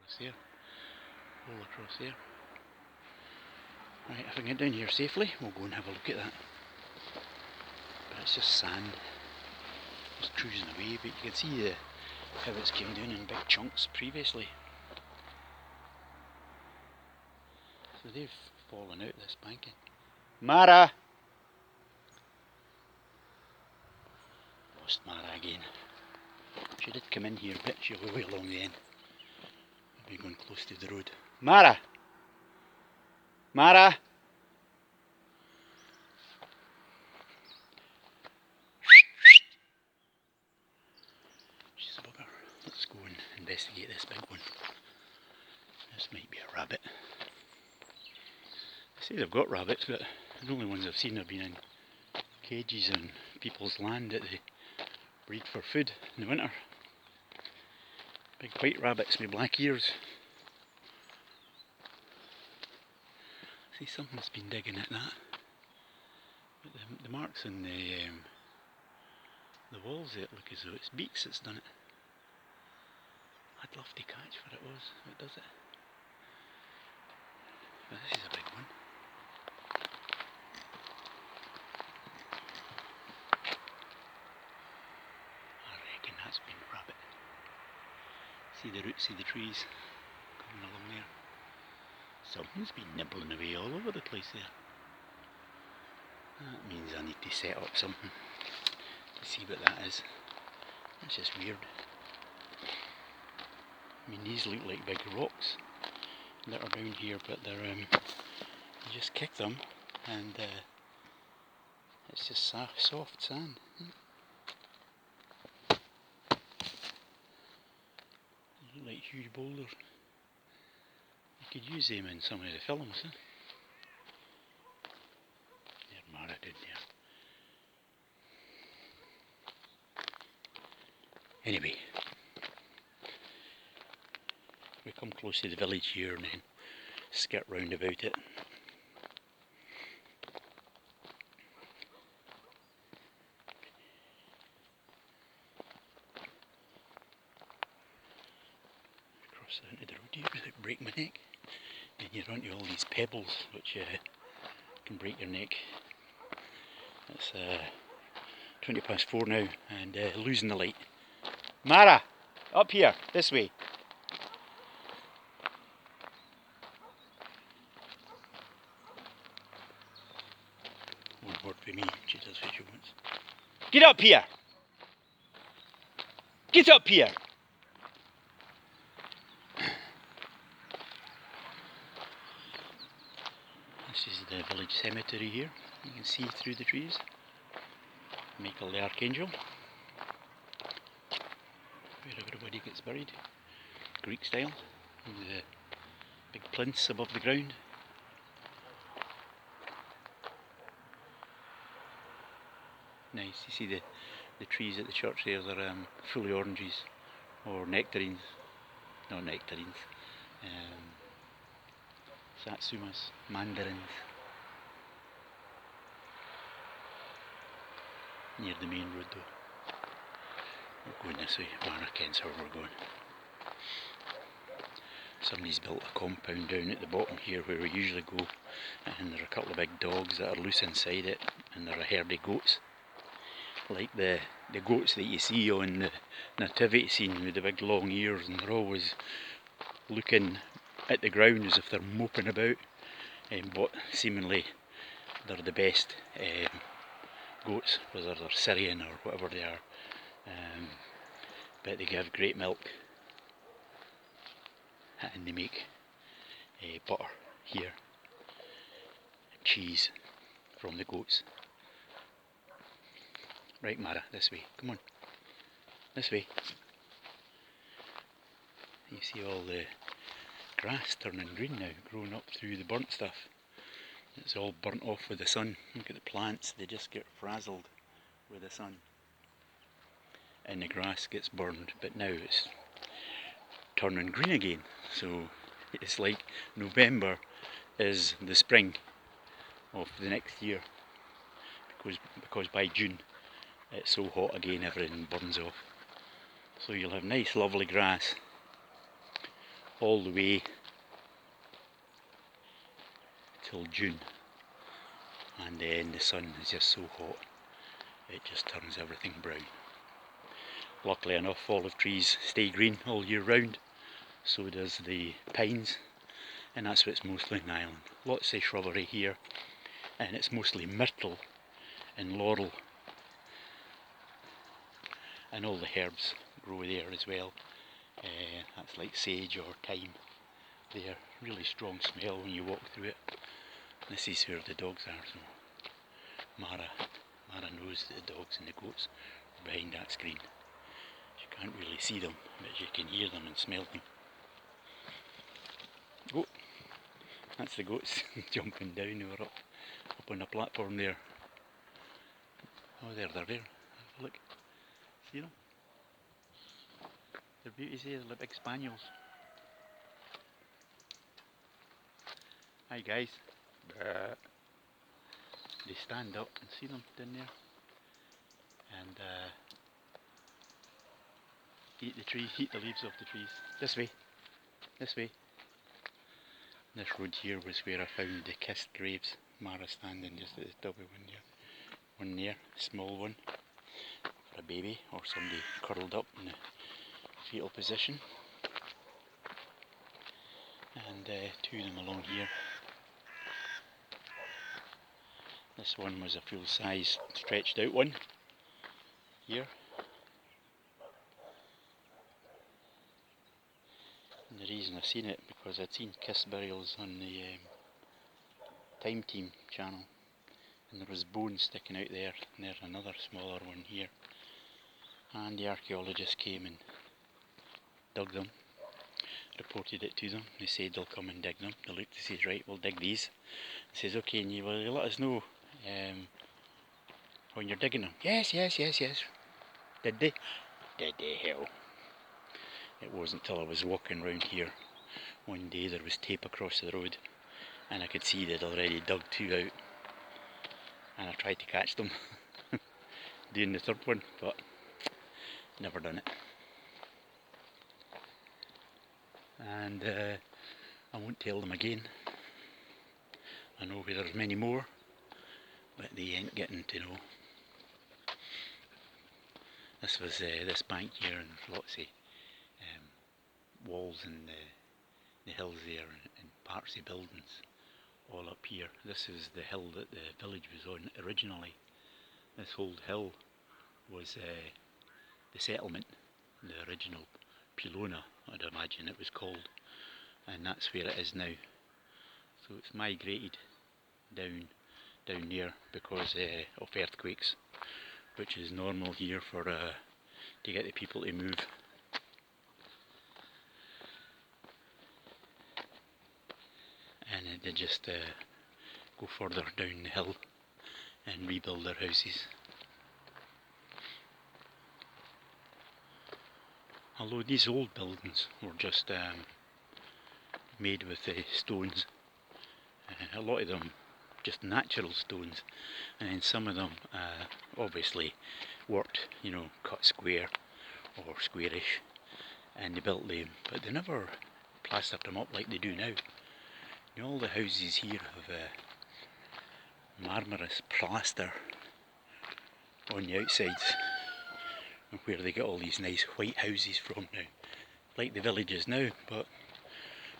across there, all across there. Right, if I can get down here safely, we'll go and have a look at that. But it's just sand, just cruising away, but you can see how it's came down in big chunks previously. So they've fallen out this banking. Mara! Lost Mara again. She did come in here a bit, she'll be way along the end. I'll be going close to the road. Mara! Mara! She's a bugger. Let's go and investigate this big one. This might be a rabbit. They say they've got rabbits, but the only ones I've seen have been in cages on people's land that they breed for food in the winter. Big white rabbits with black ears. See, something's been digging at that. But the marks on the walls there look as though it's beaks that's done it. I'd love to catch what it was that does it. But this is a big one. I reckon that's been rabbit. See the roots of the trees coming along there. Something's been nibbling away all over the place there. That means I need to set up something to see what that is. That's just weird. I mean, these look like big rocks that are down here, but they're you just kick them and it's just soft sand. They look like huge boulders. You could use them in some of the films. Huh? There, Mara down there. Anyway, we come close to the village here and then skirt round about it. Cross into the road here without breaking my neck. And you're onto all these pebbles which can break your neck. It's 20 past 4 now and losing the light. Mara! Up here, this way. Won't work for me, she does what she wants. Get up here! Get up here! This is the village cemetery here. You can see through the trees. Michael the Archangel. Where everybody gets buried. Greek style. With the big plinths above the ground. Nice, you see the trees at the church there, they're fully oranges or nectarines, not nectarines, satsumas, mandarins, near the main road though. We're going this way, Mara kens where we're going. Somebody's built a compound down at the bottom here where we usually go, and there are a couple of big dogs that are loose inside it, and there are a herd of goats. Like the goats that you see on the nativity scene with the big long ears, and they're always looking at the ground as if they're moping about, but seemingly they're the best goats, whether they're Syrian or whatever they are, but they give great milk and they make butter here, cheese from the goats. Right, Mara, this way, come on, this way. You see all the grass turning green now, growing up through the burnt stuff. It's all burnt off with the sun. Look at the plants, they just get frazzled with the sun. And the grass gets burned, but now it's turning green again. So it's like November is the spring of the next year, because by June it's so hot again, everything burns off. So you'll have nice lovely grass all the way till June, and then the sun is just so hot it just turns everything brown. Luckily enough, olive trees stay green all year round, so does the pines, and that's what's mostly in the island. Lots of shrubbery here, and it's mostly myrtle and laurel, and all the herbs grow there as well. That's like sage or thyme there. Really strong smell when you walk through it. This is where the dogs are, so Mara knows that the dogs and the goats are behind that screen. You can't really see them, but you can hear them and smell them. Oh, that's the goats jumping down. They were up on the platform there. Oh, they're there. Have a look. See them? They're beauties here, they're like big spaniels. Hi guys. They stand up and see them down there, and eat the leaves off the trees. This way, this way. This road here was where I found the kissed graves. Mara standing just at the top of one there, small one for a baby or somebody curled up in a fetal position, and two of them along here. This one was a full size stretched out one here, and the reason I've seen it because I'd seen kiss burials on the Time Team channel, and there was bones sticking out there, and there's another smaller one here, and the archaeologists came and dug them, reported it to them. They said they'll come and dig them. They looked and says, right, we'll dig these. He says, okay, and you will let us know when you're digging them. Yes. Did they? Did they? Hell. It wasn't till I was walking round here one day, there was tape across the road, and I could see they'd already dug two out, and I tried to catch them doing the third one, but never done it. And I won't tell them again. I know where there's many more, but they ain't getting to know. This was this bank here, and lots of walls and the hills there, and parts of buildings all up here. This is the hill that the village was on originally. This whole hill was the settlement, the original Pilona, I'd imagine it was called, and that's where it is now. So it's migrated down there because of earthquakes, which is normal here for to get the people to move. And they just go further down the hill and rebuild their houses. Although these old buildings were just made with stones, a lot of them just natural stones, and then some of them obviously worked, cut square or squarish, and they built them, but they never plastered them up like they do now. All the houses here have marmorous plaster on the outsides, where they get all these nice white houses from now, like the villages now, but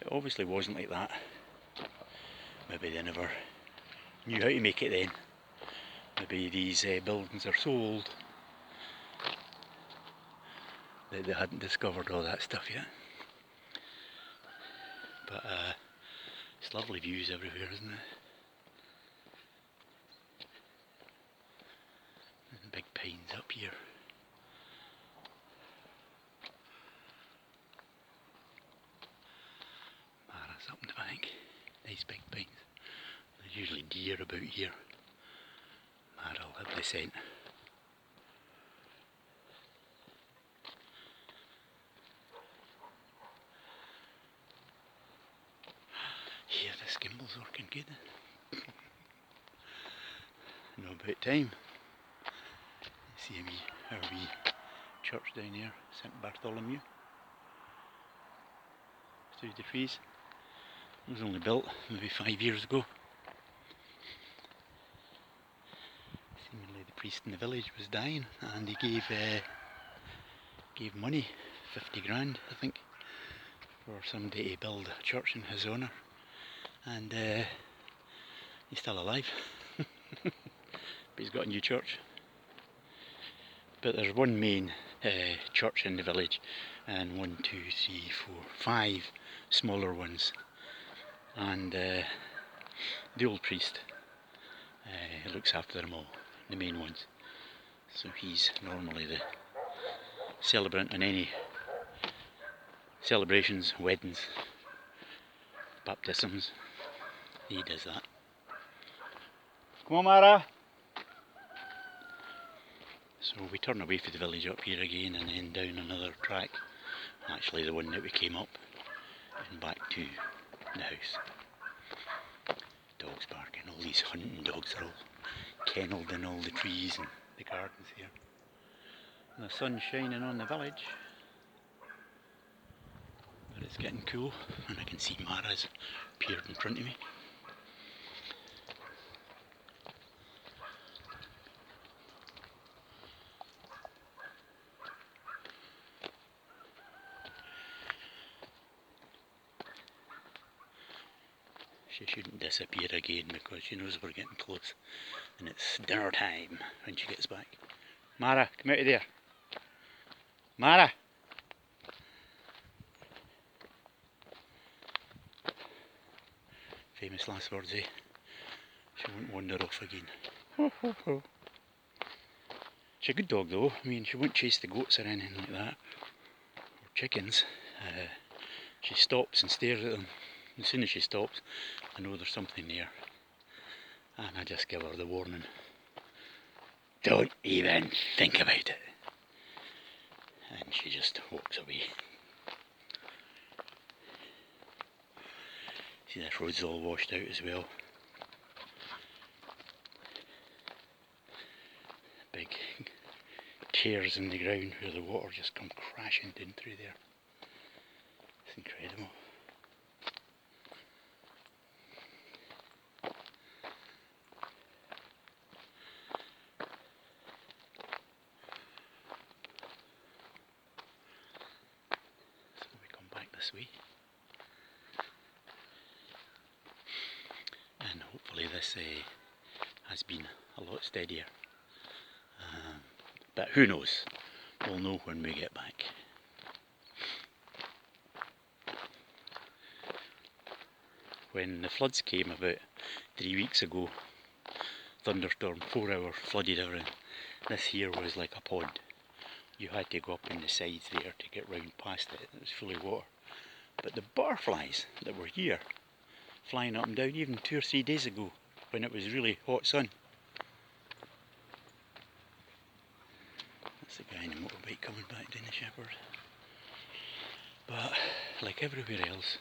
it obviously wasn't like that. Maybe they never knew how to make it then. Maybe these buildings are so old that they hadn't discovered all that stuff yet. But it's lovely views everywhere, isn't it? And big pines up here. Mara's up in the bank. Nice big pines. There's usually deer about here. Mara'll have the scent. Yeah, this gimbal's working good. Know about time. See our wee church down here, St Bartholomew. through the trees. It was only built maybe 5 years ago. Seemingly the priest in the village was dying, and he gave money, 50 grand I think, for somebody to build a church in his honour, and he's still alive. But he's got a new church. But there's one main church in the village, and 1, 2, 3, 4, 5 smaller ones, and the old priest looks after them all, the main ones. So he's normally the celebrant in any celebrations, weddings, baptisms. He does that. Come on, Mara! So we turn away from the village up here again and then down another track, actually the one that we came up, and back to the house. Dogs barking, all these hunting dogs are all kennelled in all the trees and the gardens here. And the sun's shining on the village, but it's getting cool, and I can see Mara's appeared in front of me. She shouldn't disappear again because she knows we're getting close and it's dinner time when she gets back. Mara, come out of there. Mara! Famous last words, eh? She won't wander off again. Ho, ho, ho. She's a good dog though. I mean, she won't chase the goats or anything like that, or chickens. She stops and stares at them. As soon as she stops, I know there's something there, and I just give her the warning. Don't even think about it. And she just walks away. See, this road's all washed out as well. Big tears in the ground where the water just come crashing down through there. It's incredible. So we come back this way. And hopefully this has been a lot steadier. But who knows? We'll know when we get back. When the floods came about 3 weeks ago, thunderstorm, 4 hours, flooded everything. This here was like a pond. You had to go up on the sides there to get round past it. It was full of water. But the butterflies that were here, flying up and down, even 2 or 3 days ago, when it was really hot sun. That's the guy in the motorbike coming back down the shepherd. But like everywhere else,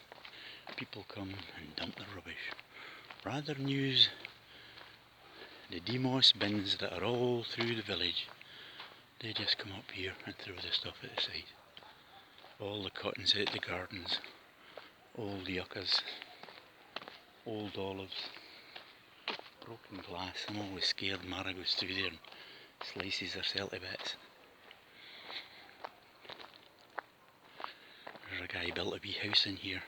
people come and dump their rubbish. Rather than use the demos bins that are all through the village, they just come up here and throw the stuff at the side. All the cottons out the gardens, old yuccas, old olives, broken glass. I'm always scared Mara goes through there and slices herself to bits. There's a guy built a wee house in here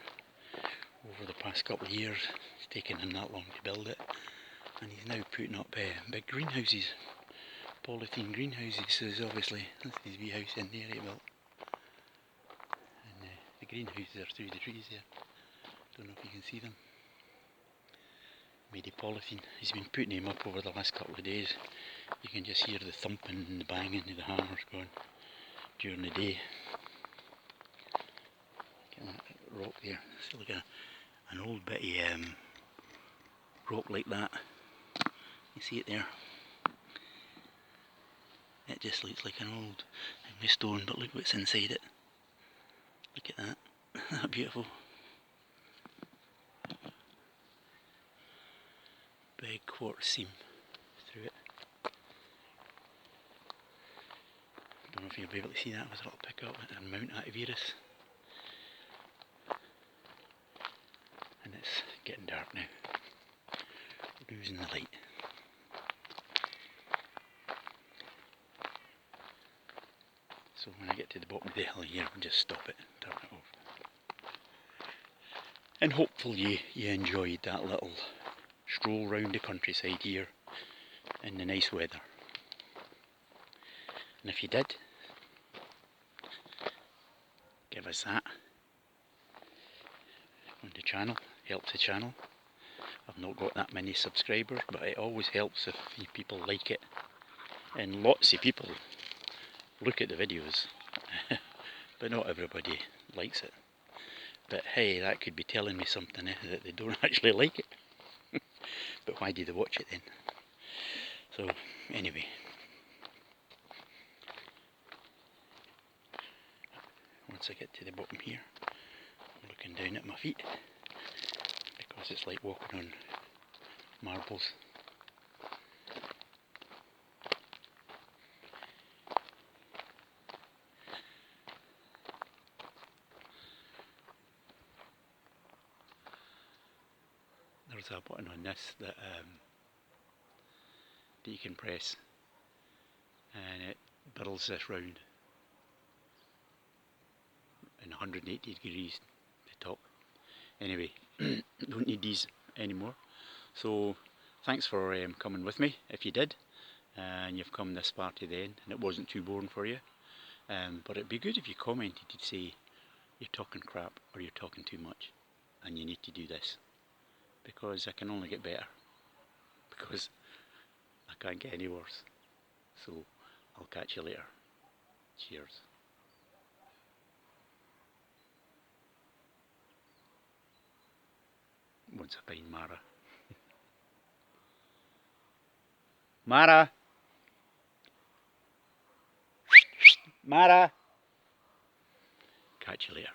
over the past couple of years. It's taken him that long to build it, and he's now putting up big greenhouses, polythene greenhouses. So obviously that's his wee house in there he built, and the greenhouses are through the trees there. Don't know if you can see them. Made of polythene. He's been putting them up over the last couple of days. You can just hear the thumping and the banging of the hammers going during the day. Look at that rock there. It's like an old bit of rock like that. You see it there? It just looks like an old stone, but look what's inside it. Look at that. Isn't that beautiful? Big quartz seam through it. Don't know if you'll be able to see that with a little pick up at Mount Atavirus. Getting dark now. Losing the light. So when I get to the bottom of the hill here, I'll just stop it, turn it off. And hopefully you enjoyed that little stroll round the countryside here in the nice weather. And if you did, give us that on the channel, helps the channel. I've not got that many subscribers, but it always helps if people like it. And lots of people look at the videos, but not everybody likes it. But hey, that could be telling me something, that they don't actually like it. But why do they watch it then? So anyway, once I get to the bottom here, I'm looking down at my feet because it's like walking on marbles. There's a button on this that you can press, and it birls this round in 180 degrees to top. Anyway, don't need these anymore. So thanks for coming with me, if you did, and you've come this far to the end and it wasn't too boring for you. But it'd be good if you commented to say you're talking crap or you're talking too much and you need to do this, because I can only get better, because I can't get any worse. So I'll catch you later. Cheers. Once I find Mara. Mara! Mara! Catch you later.